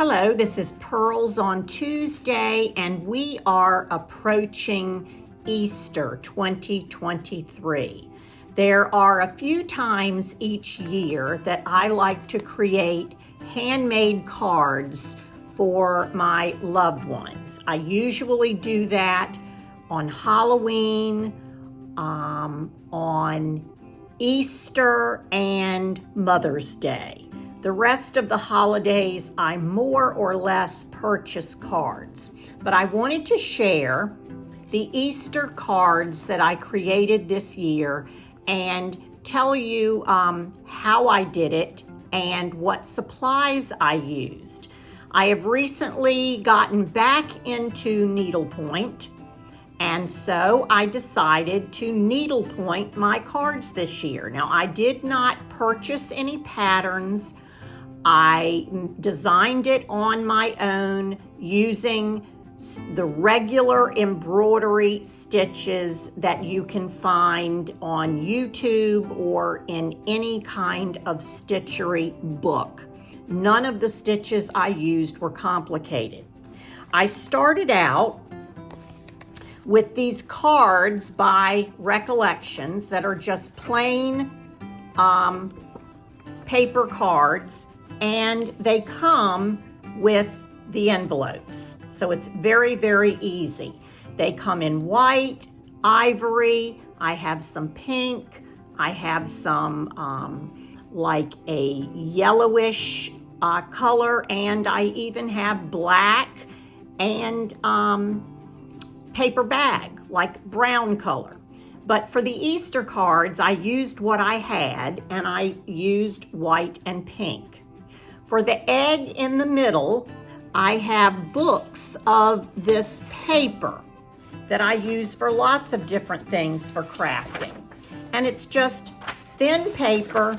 Hello, this is Pearls on Tuesday, and we are approaching Easter 2023. There are a few times each year that I like to create handmade cards for my loved ones. I usually do that on Halloween, on Easter, and Mother's Day. The rest of the holidays, I more or less purchase cards. But I wanted to share the Easter cards that I created this year and tell you how I did it and what supplies I used. I have recently gotten back into needlepoint, and so I decided to needlepoint my cards this year. Now, I did not purchase any patterns. I designed it on my own using the regular embroidery stitches that you can find on YouTube or in any kind of stitchery book. None of the stitches I used were complicated. I started out with these cards by Recollections that are just plain paper cards, and they come with the envelopes. So it's very, very easy. They come in white, ivory, I have some pink, I have some like a yellowish color, and I even have black and paper bag, like brown color. But for the Easter cards, I used what I had, and I used white and pink. For the egg in the middle, I have books of this paper that I use for lots of different things for crafting. And it's just thin paper,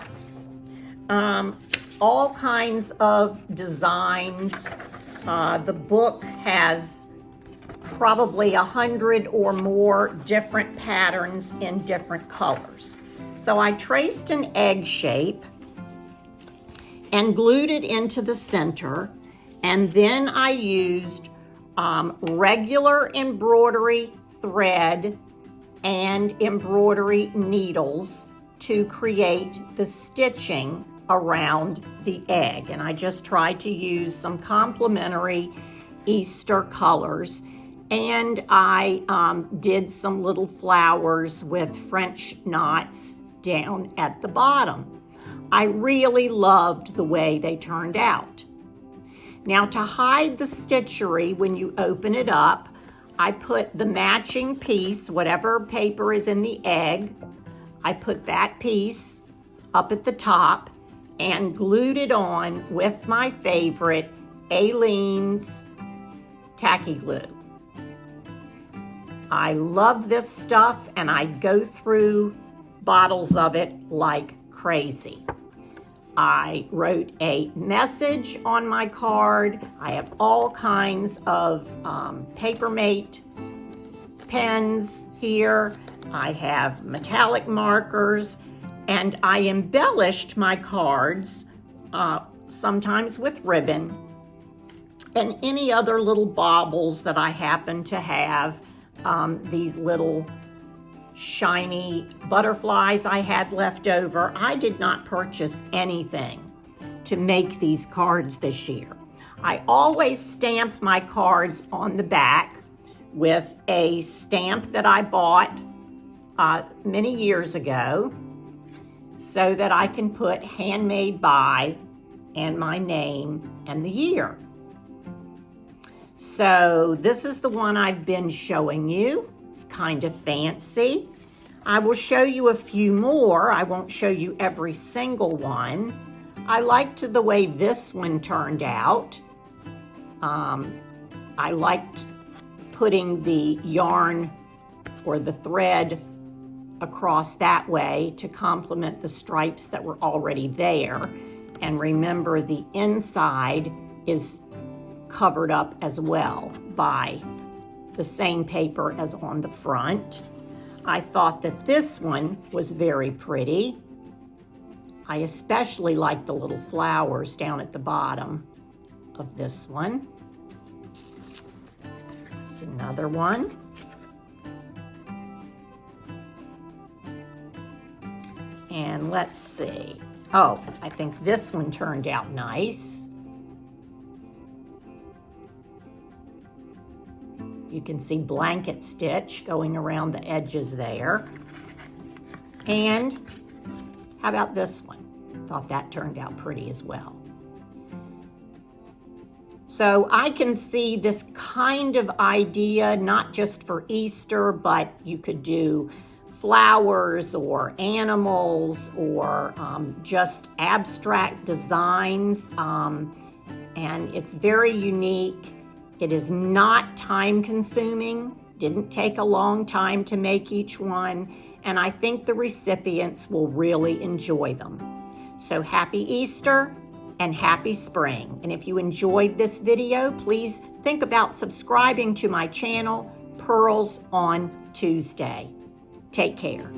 all kinds of designs. The book has probably 100 or more different patterns in different colors. So I traced an egg shape and glued it into the center, and then I used regular embroidery thread and embroidery needles to create the stitching around the egg. And I just tried to use some complementary Easter colors, and I did some little flowers with French knots down at the bottom. I really loved the way they turned out. Now, to hide the stitchery when you open it up, I put the matching piece, whatever paper is in the egg, I put that piece up at the top and glued it on with my favorite Aleene's tacky glue. I love this stuff, and I go through bottles of it like crazy. I wrote a message on my card. I have all kinds of Papermate pens here. I have metallic markers, and I embellished my cards sometimes with ribbon and any other little baubles that I happen to have. These little shiny butterflies I had left over. I did not purchase anything to make these cards this year. I always stamp my cards on the back with a stamp that I bought many years ago so that I can put handmade by and my name and the year. So this is the one I've been showing you. It's kind of fancy. I will show you a few more. I won't show you every single one. I liked the way this one turned out. I liked putting the yarn or the thread across that way to complement the stripes that were already there. And remember, the inside is covered up as well by the same paper as on the front. I thought that this one was very pretty. I especially like the little flowers down at the bottom of this one. It's another one. And let's see. Oh, I think this one turned out nice. You can see blanket stitch going around the edges there. And how about this one? Thought that turned out pretty as well. So I can see this kind of idea, not just for Easter, but you could do flowers or animals or just abstract designs. And it's very unique. It is not time consuming, didn't take a long time to make each one, and I think the recipients will really enjoy them. So happy Easter and happy spring. And if you enjoyed this video, please think about subscribing to my channel, Pearls on Tuesday. Take care.